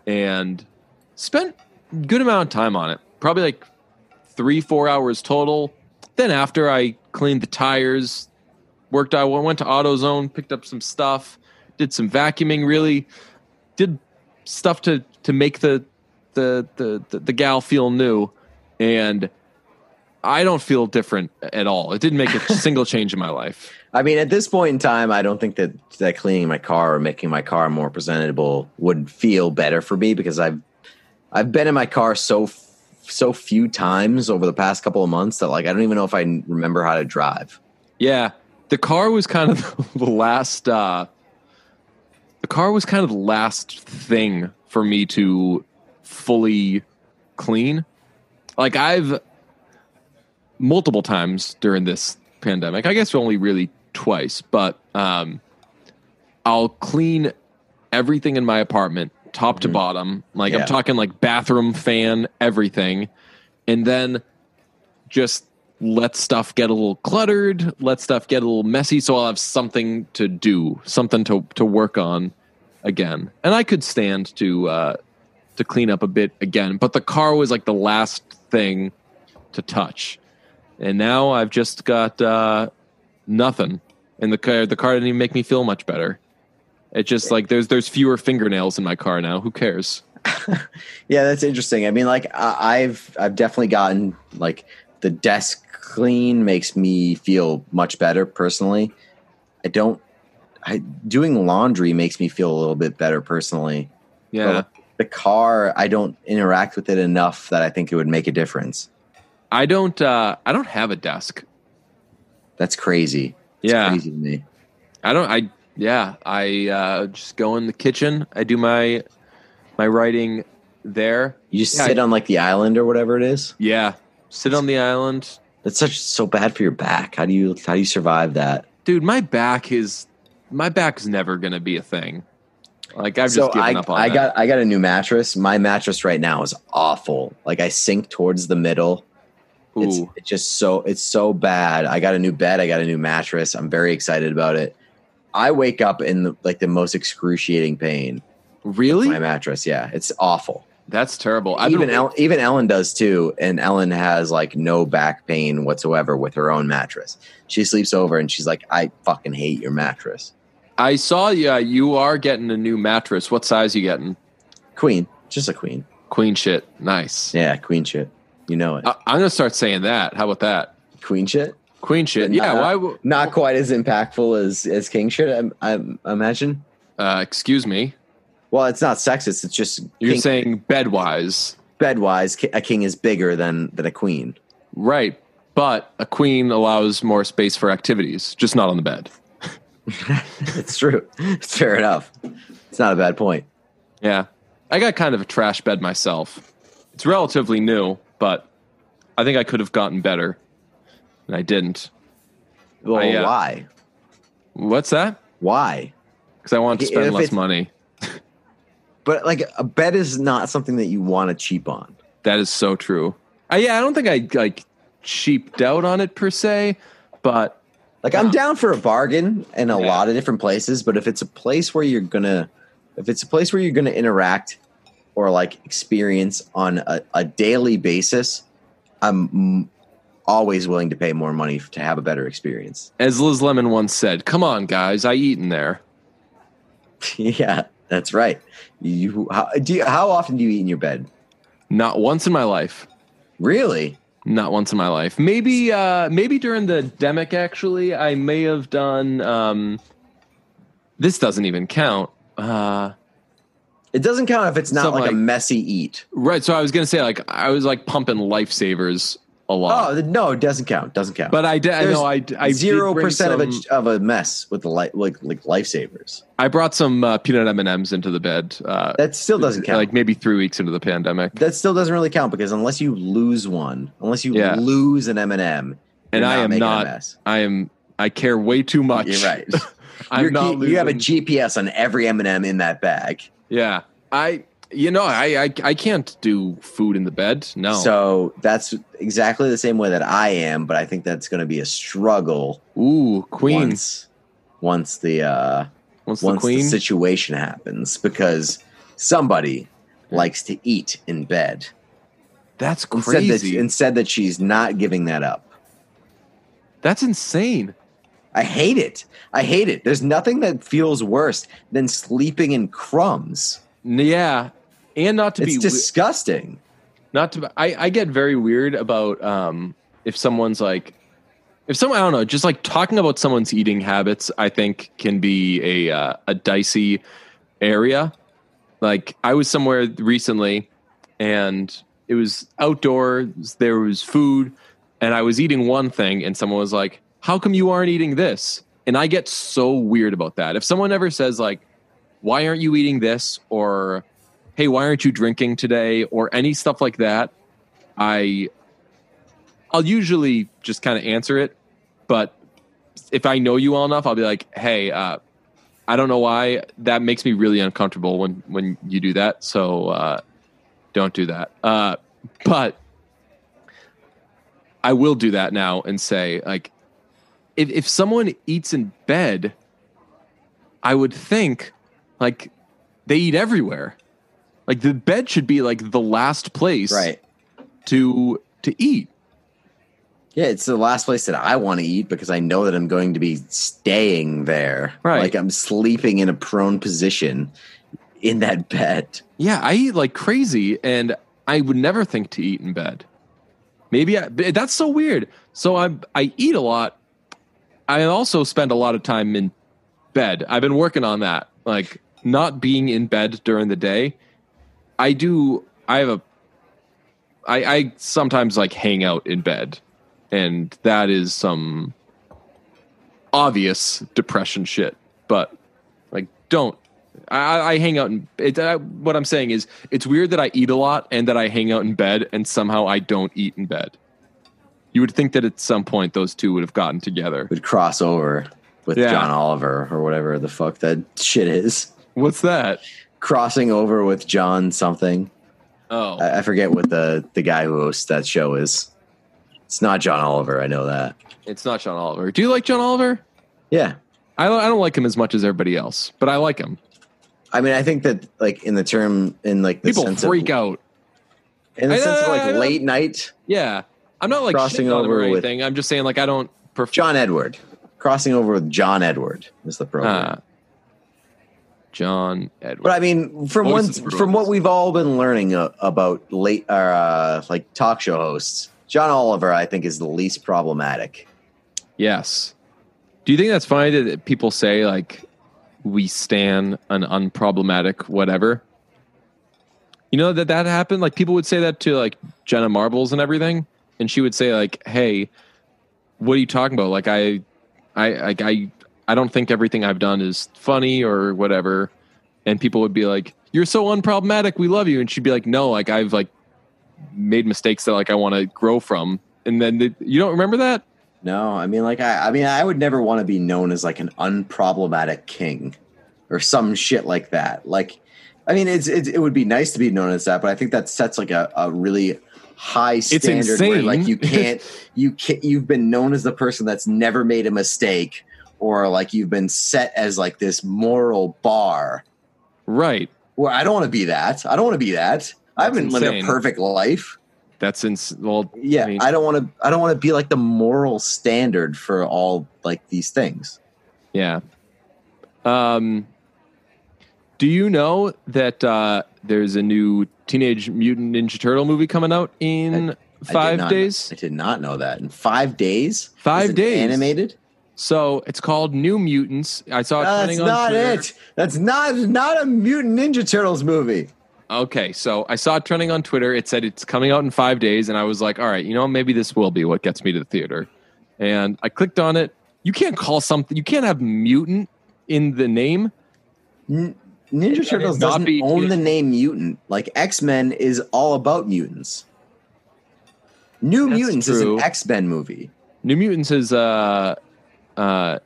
and spent a good amount of time on it. Probably like 3-4 hours total. Then after I cleaned the tires, went to AutoZone, picked up some stuff, did some vacuuming, really did stuff to make the gal feel new, and I don't feel different at all. It didn't make a single change in my life. I mean, at this point in time, I don't think that cleaning my car or making my car more presentable would feel better for me, because I've been in my car so few times over the past couple of months that like I don't even know if I remember how to drive. Yeah. The car was kind of the last. The car was kind of the last thing for me to fully clean. Like I've multiple times during this pandemic. I guess only really twice, but I'll clean everything in my apartment, top to bottom. Like I'm talking like bathroom, fan, everything, and then just let stuff get a little cluttered, let stuff get a little messy, so I'll have something to do, something to work on again. And I could stand to clean up a bit again, but the car was like the last thing to touch. And now I've just got nothing. And the car didn't even make me feel much better. It's just like there's fewer fingernails in my car now. Who cares? Yeah, that's interesting. I mean, like I've definitely gotten like the desk clean makes me feel much better personally. Doing laundry makes me feel a little bit better personally. Yeah. But the car, I don't interact with it enough that I think it would make a difference. I don't have a desk. That's crazy. It's crazy to me. I just go in the kitchen. I do my writing there. You just sit on like the island or whatever it is? Yeah. Sit on the island. That's so bad for your back. How do you survive that? Dude, my back is never going to be a thing. Like I've just given up on that. I got a new mattress. My mattress right now is awful. Like I sink towards the middle. It's so bad. I got a new bed. I got a new mattress. I'm very excited about it. I wake up in the most excruciating pain. Really? My mattress. Yeah. It's awful. That's terrible. Even Ellen does too. And Ellen has like no back pain whatsoever with her own mattress. She sleeps over and she's like, I fucking hate your mattress. I saw you are getting a new mattress. What size you getting? Queen. Just a queen. Queen shit. Nice. Yeah, queen shit. You know it. I'm going to start saying that. How about that? Queen shit? Queen shit. Yeah. Not quite as impactful as king shit, I imagine. Excuse me. Well, it's not sexist. It's just you're saying bed-wise. Bed-wise, a king is bigger than a queen. Right. But a queen allows more space for activities, just not on the bed. It's true. It's fair enough. It's not a bad point. Yeah. I got kind of a trash bed myself. It's relatively new, but I think I could have gotten better. And I didn't. Well, why? What's that? Why? Because I wanted to spend less money. But like a bed is not something that you want to cheap on. That is so true. I don't think I like cheaped out on it per se, but like I'm down for a bargain in a lot of different places. But if it's a place where you're gonna interact or like experience on a daily basis, I'm always willing to pay more money to have a better experience. As Liz Lemon once said, "Come on, guys, I eat in there." Yeah, that's right. How often do you eat in your bed? Not once in my life. Really? Not once in my life. Maybe during the demic, actually, I may have done. This doesn't even count. It doesn't count if it's not like a messy eat. Right. So I was going to say, like, I was like pumping Lifesavers a lot. Oh no, it doesn't count. Doesn't count. But I 0% of a mess with the like Lifesavers. I brought some peanut M&Ms into the bed. That still doesn't count. Like maybe 3 weeks into the pandemic. That still doesn't really count because unless you lose lose an M&M, and I am not. I care way too much. You're right. You have a GPS on every M&M in that bag. Yeah, I can't do food in the bed. No. So that's exactly the same way that I am, but I think that's going to be a struggle. Ooh, queen. Once the situation happens, because somebody likes to eat in bed. That's crazy. Instead that she's not giving that up. That's insane. I hate it. There's nothing that feels worse than sleeping in crumbs. Yeah. And it's disgusting. I get very weird about if someone's like, I don't know, just like talking about someone's eating habits, I think can be a dicey area. Like I was somewhere recently and it was outdoors, there was food, and I was eating one thing and someone was like, how come you aren't eating this? And I get so weird about that. If someone ever says like, why aren't you eating this? Or, hey, why aren't you drinking today? Or any stuff like that, I'll usually just kind of answer it. But if I know you well enough, I'll be like, hey, I don't know why. That makes me really uncomfortable when you do that. So don't do that. But I will do that now and say, like, if someone eats in bed, I would think, like, they eat everywhere. Like, the bed should be, like, the last place to eat. Yeah, it's the last place that I want to eat because I know that I'm going to be staying there. Right. Like, I'm sleeping in a prone position in that bed. Yeah, I eat like crazy, and I would never think to eat in bed. That's so weird. So I eat a lot. I also spend a lot of time in bed. I've been working on that, like not being in bed during the day. I have I sometimes like hang out in bed, and that is some obvious depression shit. But like, don't. I hang out in. What I'm saying is, it's weird that I eat a lot and that I hang out in bed, and somehow I don't eat in bed. You would think that at some point those two would have gotten together. Would cross over with John Oliver or whatever the fuck that shit is. What's that? Crossing over with John something. Oh, I forget what the guy who hosts that show is. It's not John Oliver. I know that. It's not John Oliver. Do you like John Oliver? Yeah. I don't like him as much as everybody else, but I like him. I mean, I think that like in the term, in like the people sense freak out. In the sense of like late night. Yeah. I'm not like crossing over or with anything. I'm just saying like I don't prefer John Edward. Crossing over with John Edward is the program. John Edward. But I mean, from what we've all been learning about late like talk show hosts, John Oliver, I think, is the least problematic. Yes. Do you think that's funny that people say like we stan an unproblematic whatever? You know that happened? Like people would say that to like Jenna Marbles and everything, and she would say like, "Hey, what are you talking about? Like I don't think everything I've done is funny or whatever." And people would be like, "You're so unproblematic. We love you." And she'd be like, "No, like I've like made mistakes that like I want to grow from." And then you don't remember that? No, I mean, like I would never want to be known as like an unproblematic king or some shit like that. Like, I mean, it would be nice to be known as that, but I think that sets like a really high standard. It's insane. Where like you've been known as the person that's never made a mistake, or like you've been set as like this moral bar. Right. Well, I don't want to be that. I haven't lived a perfect life. That's well, yeah. I mean, I don't want to be like the moral standard for all like these things. Yeah. Do you know that there's a new Teenage Mutant Ninja Turtle movie coming out in 5 days? I did not know that. In 5 days? 5 days. Animated? So it's called New Mutants. I saw it trending on Twitter. That's not a Mutant Ninja Turtles movie. Okay, so I saw it trending on Twitter. It said it's coming out in 5 days, and I was like, all right, maybe this will be what gets me to the theater. And I clicked on it. You can't have mutant in the name. Ninja Turtles doesn't own the name mutant. Like X-Men is all about mutants. New Mutants is an X-Men movie. New Mutants is bonus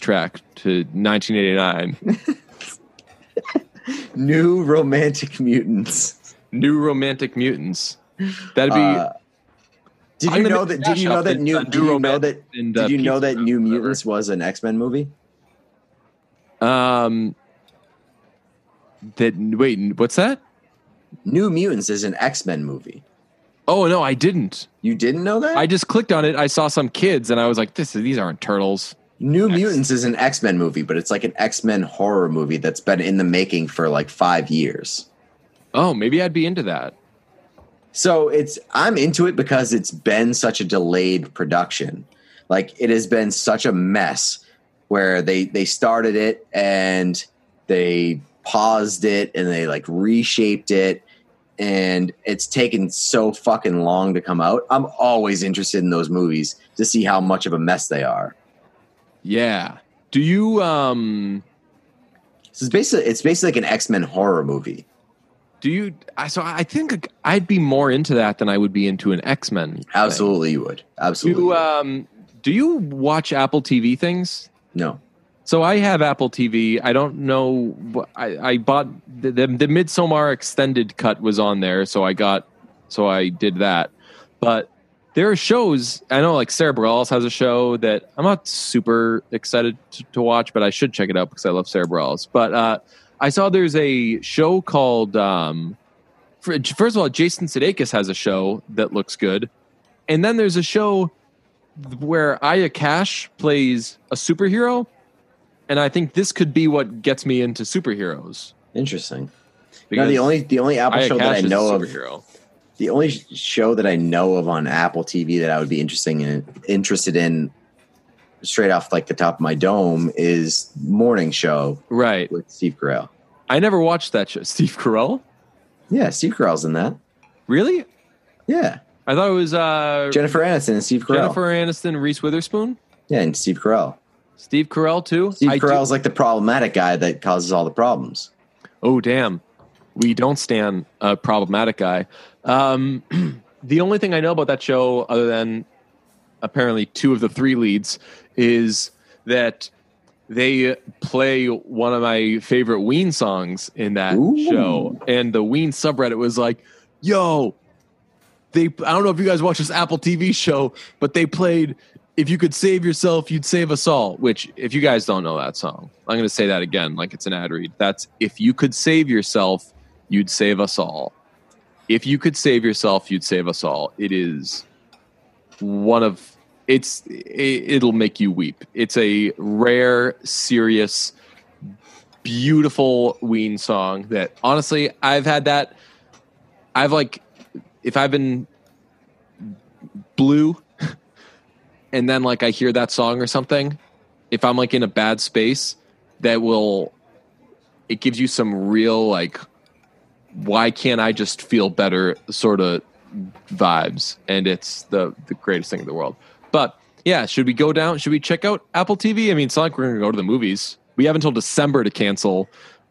track to 1989. New Romantic Mutants. New Romantic Mutants. That'd be. Did you know that New Mutants was an X-Men movie? Wait, what's that? New Mutants is an X-Men movie. Oh no, I didn't. You didn't know that? I just clicked on it. I saw some kids, and I was like, these aren't turtles. New Mutants is an X-Men movie, but it's like an X-Men horror movie that's been in the making for like 5 years. Oh, maybe I'd be into that. So I'm into it because it's been such a delayed production. Like it has been such a mess where they started it and they paused it and they like reshaped it, and it's taken so fucking long to come out. I'm always interested in those movies to see how much of a mess they are. Yeah. Do you So it's basically like an X-Men horror movie. So I think I'd be more into that than I would be into an X-Men. Absolutely, you would. Absolutely. Do you watch Apple TV things? No. So I have Apple TV. I don't know. I bought the Midsommar extended cut was on there, so I did that. But there are shows. I know, like Sarah Bareilles has a show that I'm not super excited to watch, but I should check it out because I love Sarah Bareilles. But I saw there's a show called. First of all, Jason Sudeikis has a show that looks good, and then there's a show where Aya Cash plays a superhero. And I think this could be what gets me into superheroes. Interesting. Because the only Apple show that I know of, the only show that I know of on Apple TV that I would be interested in, straight off like the top of my dome, is Morning Show, right, with Steve Carell. I never watched that show. Steve Carell? Yeah, Steve Carell's in that. Really? Yeah. I thought it was Jennifer Aniston and Steve Carell. Jennifer Aniston, Reese Witherspoon. Yeah, and Steve Carell. Steve Carell too. Steve Carell's like the problematic guy that causes all the problems. Oh damn, we don't stand a problematic guy. The only thing I know about that show, other than apparently 2 of the 3 leads, is that they play one of my favorite Ween songs in that show. And the Ween subreddit was like, yo, I don't know if you guys watch this Apple TV show, but they played If You Could Save Yourself, You'd Save Us All, which if you guys don't know that song, I'm going to say that again like it's an ad read. That's If You Could Save Yourself, You'd Save Us All. If you could save yourself, you'd save us all. It is it'll make you weep. It's a rare, serious, beautiful Ween song that honestly, if I've been blue and then like I hear that song or something, if I'm like in a bad space, it gives you some real like, why can't I just feel better sort of vibes? And it's the greatest thing in the world. But yeah, should we check out Apple TV? I mean, it's not like we're going to go to the movies. We have until December to cancel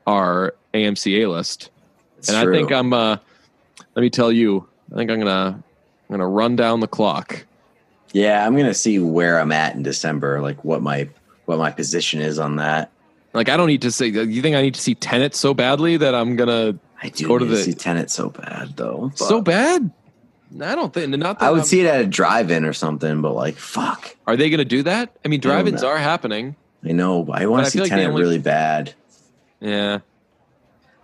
our AMC A list. It's true. I think let me tell you, I think I'm going to run down the clock. Yeah, I'm going to see where I'm at in December, like what my position is on that. Like, I don't need to say, you think I need to see Tenet so badly that I'm going to go to see Tenet so bad, though. So bad? I don't think. Not that I would see it at a drive-in or something, but like, fuck. Are they going to do that? I mean, drive-ins are happening. I know, but I want to see Tenet really bad. Yeah.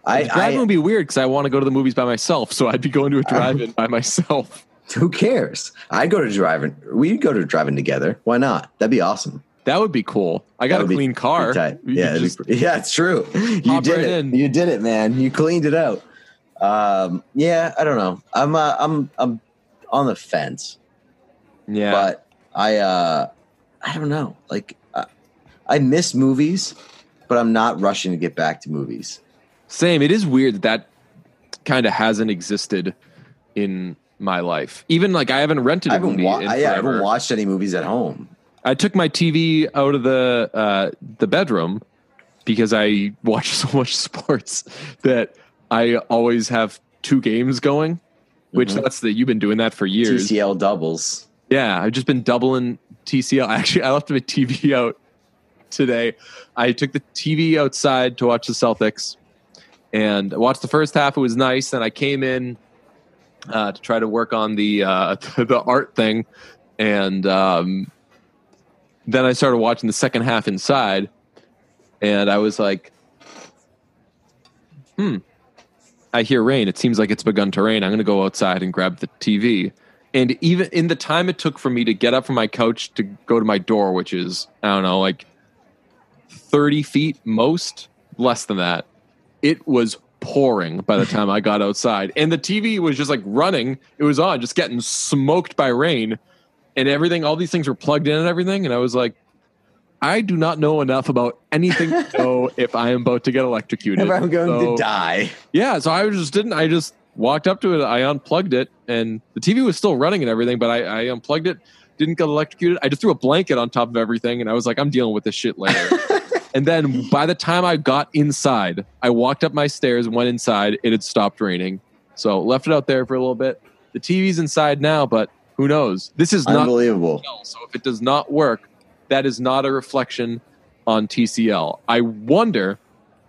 Drive-in would be weird because I want to go to the movies by myself, so I'd be going to a drive-in by myself. Who cares? I'd go to drive-in. We'd go to drive-in together. Why not? That'd be awesome. That would be cool. I got a clean car. Yeah, it's true. You did it. You did it, man. You cleaned it out. Yeah, I don't know. I'm on the fence. Yeah, but I don't know. Like, I miss movies, but I'm not rushing to get back to movies. Same. It is weird that kind of hasn't existed in my life. Even like I haven't rented a movie. I haven't watched any movies at home. I took my TV out of the bedroom because I watch so much sports that I always have 2 games going, which you've been doing that for years. TCL doubles. Yeah, I've just been doubling TCL. Actually, I left my TV out today. I took the TV outside to watch the Celtics and watched the first half. It was nice. Then I came in to try to work on the art thing, and then I started watching the second half inside, and I was like, I hear rain. It seems like it's begun to rain. I'm going to go outside and grab the TV. And even in the time it took for me to get up from my couch to go to my door, which is, I don't know, like 30 feet most, less than that, it was pouring by the time I got outside. And the TV was just like running. It was on, just getting smoked by rain. And everything, all these things were plugged in and everything. And I was like, I do not know enough about anything to know if I am about to get electrocuted. If I'm going to die. Yeah, so I just walked up to it. I unplugged it, and the TV was still running and everything, but I unplugged it, didn't get electrocuted. I just threw a blanket on top of everything, and I was like, I'm dealing with this shit later. And then by the time I got inside, I walked up my stairs, went inside, it had stopped raining. So left it out there for a little bit. The TV's inside now, but who knows? This is not unbelievable. TCL, so if it does not work, that is not a reflection on TCL. I wonder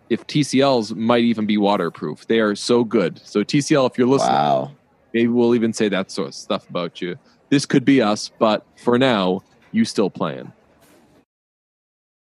if TCLs might even be waterproof. They are so good. So TCL, if you're listening, maybe we'll even say that sort of stuff about you. This could be us, but for now, you still playing.